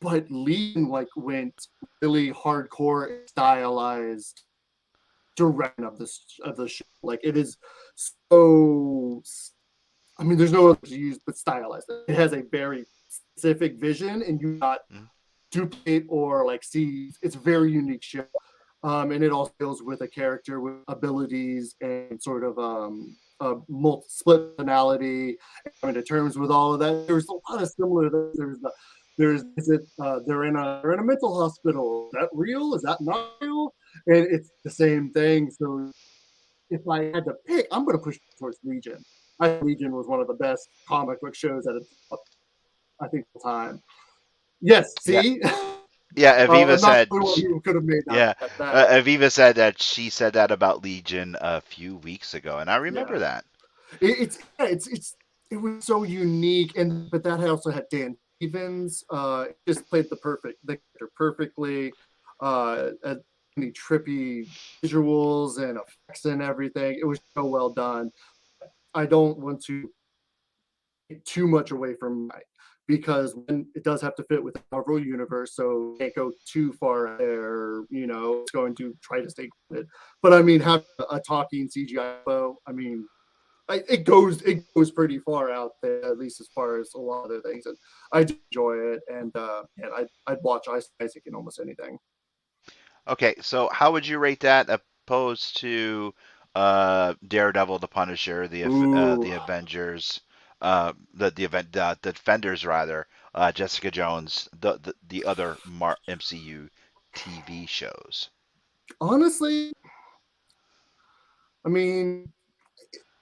but Legion like went really hardcore, stylized direction of the show. Like, it is so, I mean, there's no other to use but stylized. It has a very specific vision, and you not duplicate or like see. It's a very unique show, and it also deals with a character with abilities and sort of split personality, coming to terms with all of that. There's a lot of similar. They're in a mental hospital. Is that real? Is that not real? And it's the same thing. So if I had to pick, I'm going to push towards Legion. I think Legion was one of the best comic book shows at I think the time. Yes, see? Yeah, Aviva said. Could have made that. Aviva said that she said that about Legion a few weeks ago, and I remember that. It was so unique, but that also had Dan Stevens. Just played the character perfectly. Any trippy visuals and effects and everything. It was so well done. I don't want to take too much away from it, because it does have to fit with the Marvel universe, so can't go too far there. It's going to try to stay with it. But I mean, have a talking CGI bow. I mean, it goes pretty far out there, at least as far as a lot of other things. And I do enjoy it, and I'd watch Isaac in almost anything. Okay, so how would you rate that opposed to Daredevil, the Punisher, the Avengers, the Defenders rather, Jessica Jones, the other MCU TV shows? Honestly, I mean,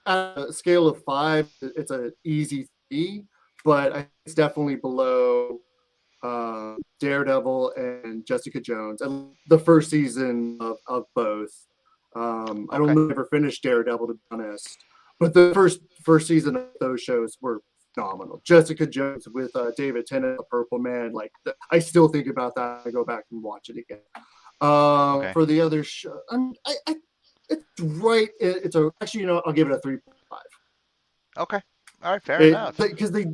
at a scale of 5, it's an easy 3, but it's definitely below Daredevil and Jessica Jones, and the first season of both. I don't ever finished Daredevil, to be honest, but the first season of those shows were phenomenal. Jessica Jones with David Tennant, the Purple Man, like I still think about that. I go back and watch it again. For the other show, it's right. Actually, I'll give it a 3.5. Okay. All right, fair enough. Because they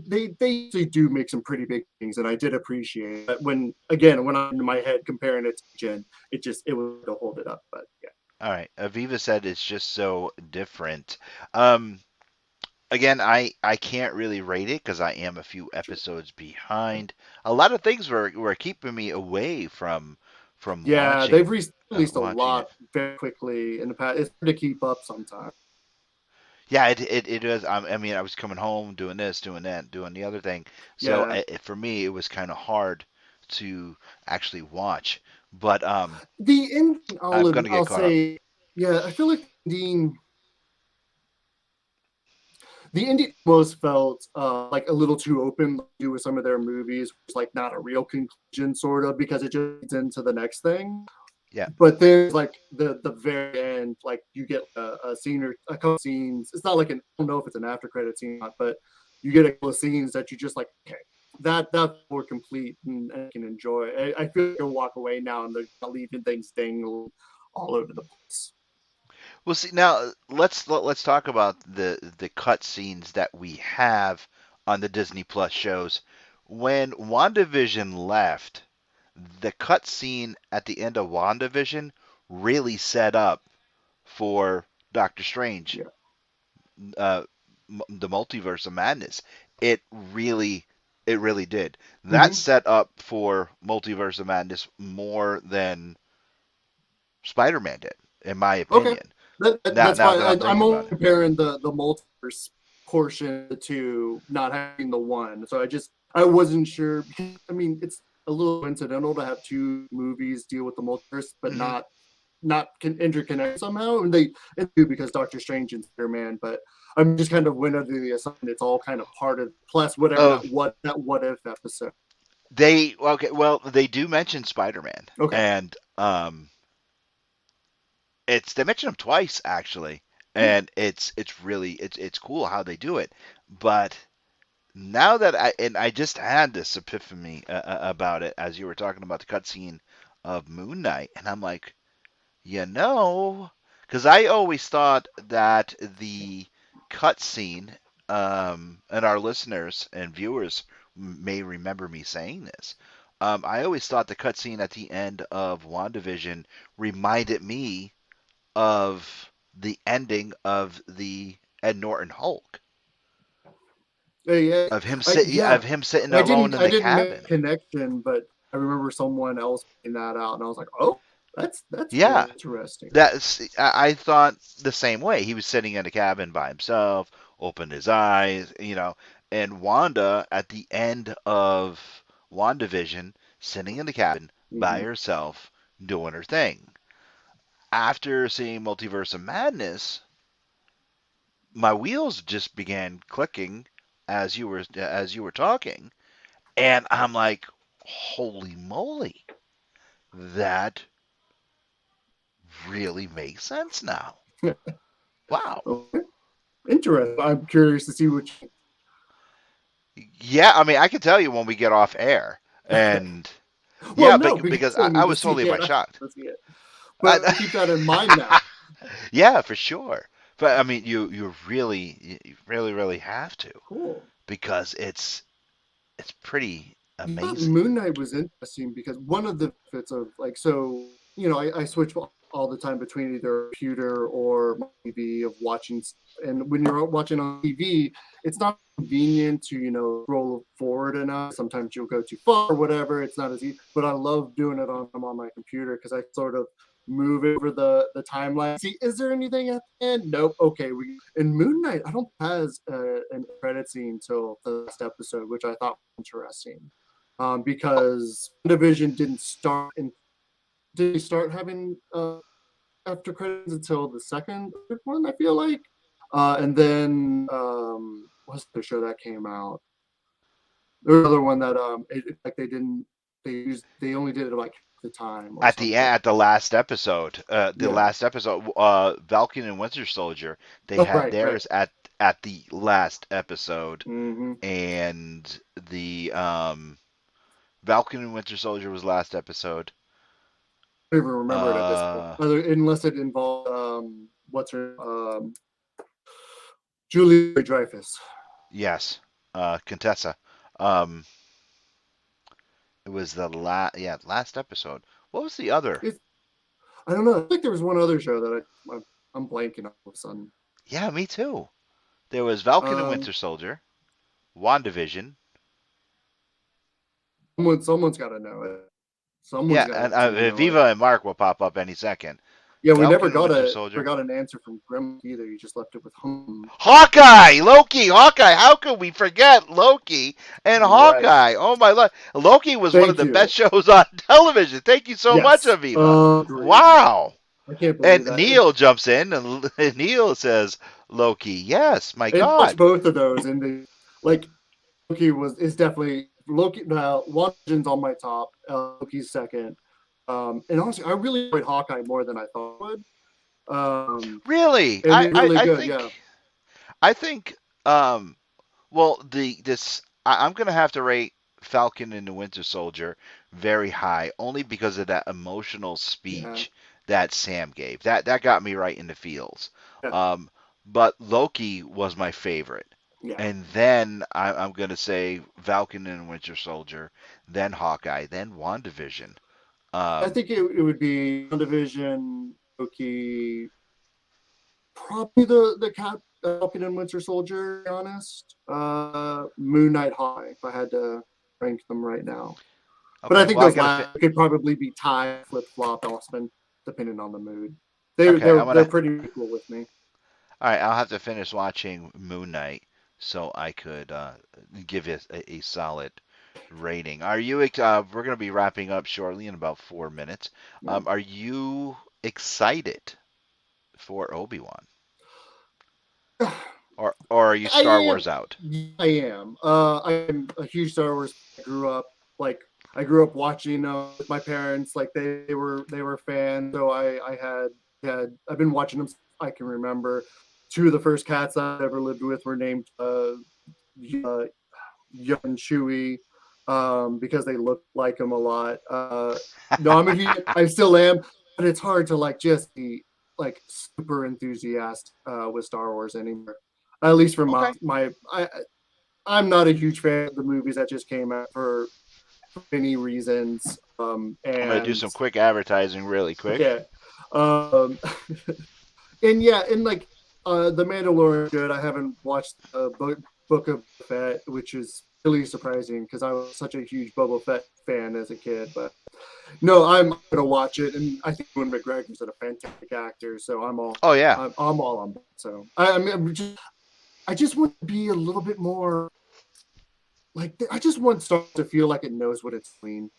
do make some pretty big things, and I did appreciate it. When I'm in my head comparing it to Jen, it would hold it up. But yeah. All right. Aviva said it's just so different. Again, I can't really rate it because I am a few episodes behind. A lot of things were keeping me away from watching. They've released a lot very quickly in the past. It's hard to keep up sometimes. Yeah, it is. I mean, I was coming home, doing this, doing that, doing the other thing. So Yeah. for me, it was kind of hard to actually watch. But The ending, I'm gonna I'll get caught up. say, yeah, I feel like the ending almost felt like a little too open to do with some of their movies. It's like not a real conclusion, sort of, because it just leads into the next thing. Yeah. But then, like the very end, like you get a scene or a couple scenes. It's not like I don't know if it's an after credit scene, or not, but you get a couple of scenes that you just like, okay, that's more complete and can enjoy. I feel like you'll walk away now and they're not leaving things dangling all over the place. Well, see, now let's talk about the cut scenes that we have on the Disney Plus shows. When WandaVision left, the cut scene at the end of WandaVision really set up for Doctor Strange, the Multiverse of Madness. It really did. That set up for Multiverse of Madness more than Spider-Man did, in my opinion. Okay. That's fine. I'm only it. comparing the multiverse portion to not having the one. So I wasn't sure. I mean, it's a little coincidental to have two movies deal with the multiverse, but not interconnect somehow. And they do because Doctor Strange and Spider-Man. But I'm just kind of went under the assumption it's all kind of part of plus whatever that what if episode. They do mention Spider-Man. Okay. And they mention him twice actually, and it's really it's cool how they do it. But now that I just had this epiphany about it as you were talking about the cutscene of Moon Knight, and I'm like, because I always thought that the cutscene, and our listeners and viewers may remember me saying this. I always thought the cutscene at the end of WandaVision reminded me of the ending of the Ed Norton Hulk. Yeah. Of him sitting alone in the cabin. I didn't make a connection, but I remember someone else pointing that out, and I was like, "Oh, that's really interesting." I thought the same way. He was sitting in a cabin by himself, opened his eyes, and Wanda at the end of WandaVision, sitting in the cabin by herself, doing her thing. After seeing Multiverse of Madness, my wheels just began clicking as you were talking, and I'm like, holy moly, that really makes sense now. Wow. Okay. Interesting. I'm curious to see which. Yeah, I mean, I can tell you when we get off air, and because I was totally shocked. But keep that in mind now. Yeah, for sure. But I mean, you really have to. Cool. Because it's pretty amazing. Moon Knight was interesting because one of the benefits of I switch all the time between either computer or TV of watching, and when you're watching on TV, it's not convenient to roll forward enough. Sometimes you'll go too far or whatever. It's not as easy, but I love doing it on my computer because I sort of move over the timeline. See, is there anything at the end? Nope. Okay. In Moon Knight, I don't think has an credit scene until the last episode, which I thought was interesting. Because WandaVision didn't start having after credits until the second one, I feel like. And then what's the show that came out? There's another one that they only did it like the time at the last episode. Last episode, Falcon and Winter Soldier, they had theirs at the last episode, and the Falcon and Winter Soldier was last episode. I don't even remember it at this point, unless it involved what's her Julie Dreyfus. Yes, Contessa. It was the last episode. What was the other? I don't know. I think there was one other show that I'm blanking all of a sudden. Yeah, me too. There was Falcon and Winter Soldier, WandaVision. Someone's got to know it. And Viva and Mark will pop up any second. Yeah, we never Falcon and got Winter Soldier. an answer from Grim either. You just left it with Hawkeye, Loki, Hawkeye. How could we forget Loki and Hawkeye? Oh my Lord, Loki was one of the best shows on television. Thank you so much, Aviva. Wow. I can't believe And that. Neil jumps in, and Neil says, "Loki, yes, my I God." watched both of those, and Loki is definitely Loki. Now, WandaVision's on my top. Loki's second. And honestly, I really enjoyed Hawkeye more than I thought I would. Really? I think. Well, I'm gonna have to rate Falcon and the Winter Soldier very high, only because of that emotional speech that Sam gave. That got me right in the feels. Yeah. But Loki was my favorite. Yeah. And then I'm gonna say Falcon and Winter Soldier, then Hawkeye, then WandaVision. I think it would be WandaVision, Loki, probably the Falcon and Winter Soldier, to be honest. Moon Knight, Hawkeye, if I had to rank them right now. Okay, but I think those could probably be tied, flip-flop, Osman, depending on the mood. They're pretty cool with me. All right, I'll have to finish watching Moon Knight so I could give it a solid rating. Are you? We're going to be wrapping up shortly in about 4 minutes. Are you excited for Obi-Wan? Or are you Star Wars out? I am. I'm a huge Star Wars. I grew up watching with my parents. Like they were fans. So I've been watching them since I can remember. 2 of the first cats I ever lived with were named Young Chewie. Because they look like him a lot. No, I still am, but it's hard to just be super enthusiastic with Star Wars anymore. At least for I'm not a huge fan of the movies that just came out for many reasons. I'm gonna do some quick advertising really quick. Yeah. The Mandalorian is good. I haven't watched Book of Fett, which is really surprising because I was such a huge Boba Fett fan as a kid. But no, I'm gonna watch it, and I think Ewan McGregor's a fantastic actor, so I'm all. Oh yeah, I'm all on board. So I just want to be a little bit more. I just want Star Wars to feel like it knows what it's doing.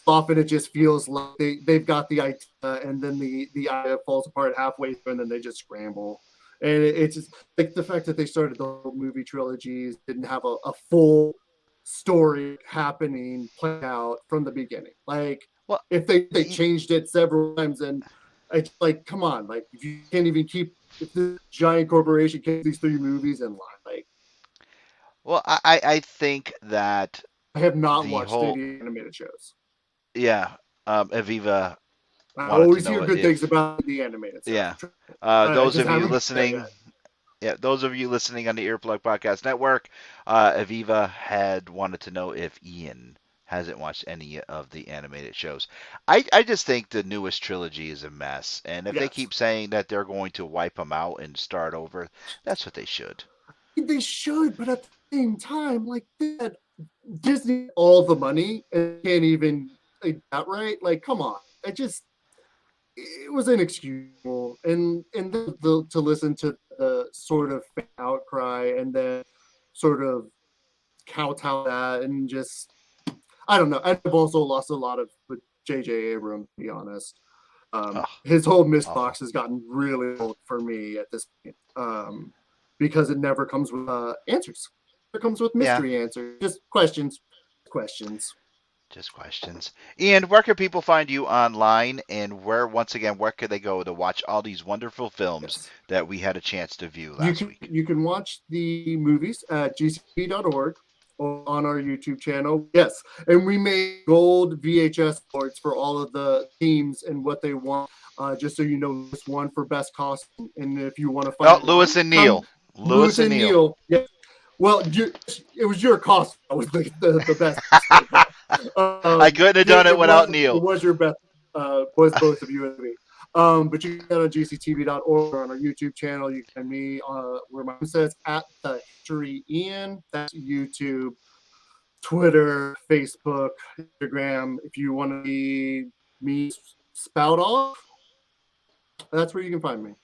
Often it just feels like they've got the idea, and then the idea falls apart halfway through, and then they just scramble. And it's just like the fact that they started the whole movie trilogies, didn't have a full story happening, play out from the beginning. If they changed it several times, and it's come on, if you can't even if this giant corporation keeps these 3 movies in line, Well, I think that I have not watched any animated shows. Yeah, Aviva. I always hear good things about the animated stuff. Yeah, those of you listening on the Earplug Podcast Network, Aviva had wanted to know if Ian hasn't watched any of the animated shows. I just think the newest trilogy is a mess, and if they keep saying that they're going to wipe them out and start over, that's what they should. They should, but at the same time, they had Disney all the money and can't even outright. Come on, it was inexcusable, and to listen to the sort of outcry and then sort of kowtow that, and just I don't know. I've also lost a lot with J.J. Abrams, to be honest. His whole mist box has gotten really old for me at this point, because it never comes with answers. It comes with mystery answers, just questions. Just questions. Ian, where can people find you online, and where could they go to watch all these wonderful films that we had a chance to view last week? You can watch the movies at gcp.org or on our YouTube channel. Yes, and we made gold VHS boards for all of the themes and what they want, just so you know, this one for best costume, and if you want to find Lewis and Neil. Lewis and Neil. Yeah. Well, it was your costume that was the best. I couldn't have done it without Neil. It was your best. Was both of you and me. But you can get on gctv.org or on our YouTube channel. You can me where my name says at the History Ian. That's YouTube, Twitter, Facebook, Instagram. If you want to see me spout off, That's where you can find me.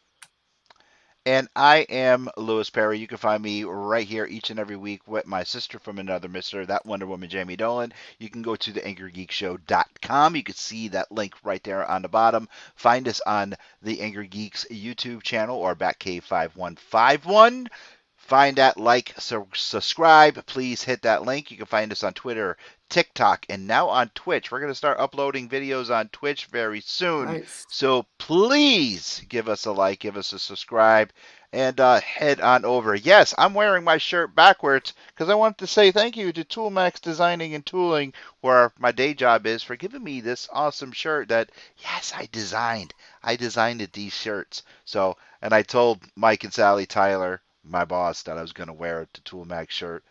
And I am Louis Perry. You can find me right here each and every week with my sister from another mister, that Wonder Woman, Jamie Dolan. You can go to the angrygeekshow.com. You can see that link right there on the bottom. Find us on the Angry Geeks YouTube channel or Batcave5151. Find that, like, subscribe. Please hit that link. You can find us on Twitter, TikTok, and now on Twitch. We're going to start uploading videos on Twitch very soon. Nice. So please give us a like, give us a subscribe, and head on over. Yes, I'm wearing my shirt backwards because I want to say thank you to Toolmax Designing and Tooling, where my day job is, for giving me this awesome shirt that, yes, I designed. I designed these shirts. So, and I told Mike and Sally Tyler, my boss, that I was going to wear the Toolmax shirt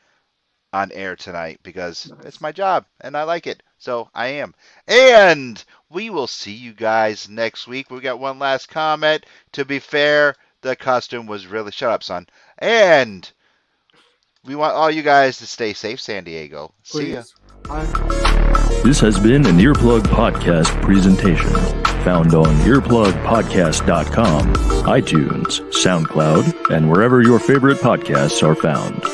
on air tonight because it's my job and I like it. So I am. And we will see you guys next week. We got one last comment. To be fair, the costume was really... Shut up, son. And we want all you guys to stay safe, San Diego. Please. See ya. Bye. This has been an Earplug Podcast presentation. Found on earplugpodcast.com, iTunes, SoundCloud, and wherever your favorite podcasts are found.